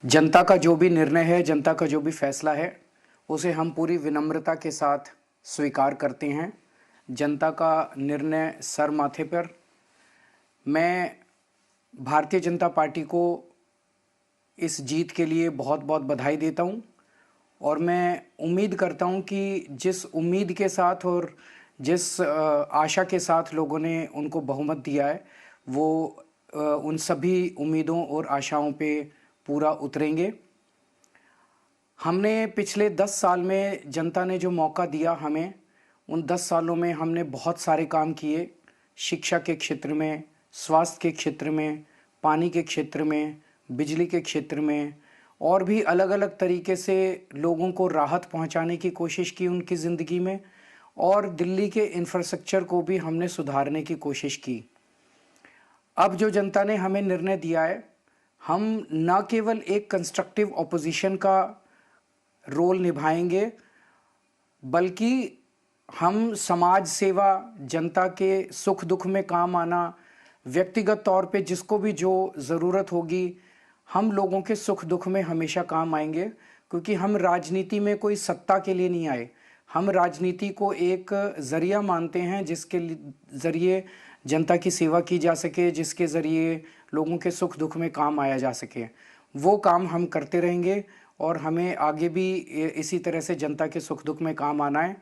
जनता का जो भी निर्णय है, जनता का जो भी फैसला है, उसे हम पूरी विनम्रता के साथ स्वीकार करते हैं। जनता का निर्णय सर माथे पर। मैं भारतीय जनता पार्टी को इस जीत के लिए बहुत बहुत बधाई देता हूं और मैं उम्मीद करता हूं कि जिस उम्मीद के साथ और जिस आशा के साथ लोगों ने उनको बहुमत दिया है, वो उन सभी उम्मीदों और आशाओं पे पूरा उतरेंगे। हमने पिछले 10 साल में जनता ने जो मौका दिया हमें, उन 10 सालों में हमने बहुत सारे काम किए। शिक्षा के क्षेत्र में, स्वास्थ्य के क्षेत्र में, पानी के क्षेत्र में, बिजली के क्षेत्र में और भी अलग अलग तरीके से लोगों को राहत पहुंचाने की कोशिश की उनकी ज़िंदगी में। और दिल्ली के इंफ्रास्ट्रक्चर को भी हमने सुधारने की कोशिश की। अब जो जनता ने हमें निर्णय दिया है, हम न केवल एक कंस्ट्रक्टिव ऑपोजिशन का रोल निभाएंगे, बल्कि हम समाज सेवा, जनता के सुख दुख में काम आना, व्यक्तिगत तौर पे जिसको भी जो ज़रूरत होगी, हम लोगों के सुख दुख में हमेशा काम आएंगे। क्योंकि हम राजनीति में कोई सत्ता के लिए नहीं आए, हम राजनीति को एक ज़रिया मानते हैं जिसके ज़रिए जनता की सेवा की जा सके, जिसके ज़रिए लोगों के सुख दुख में काम आया जा सके। वो काम हम करते रहेंगे और हमें आगे भी इसी तरह से जनता के सुख दुख में काम आना है।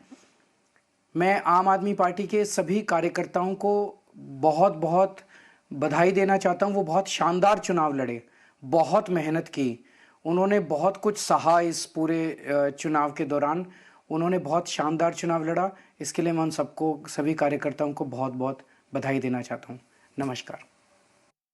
मैं आम आदमी पार्टी के सभी कार्यकर्ताओं को बहुत बहुत बधाई देना चाहता हूं। वो बहुत शानदार चुनाव लड़े, बहुत मेहनत की, उन्होंने बहुत कुछ सहा इस पूरे चुनाव के दौरान। उन्होंने बहुत शानदार चुनाव लड़ा। इसके लिए मैं उन सबको, सभी कार्यकर्ताओं को बहुत बहुत बधाई देना चाहता हूं। नमस्कार।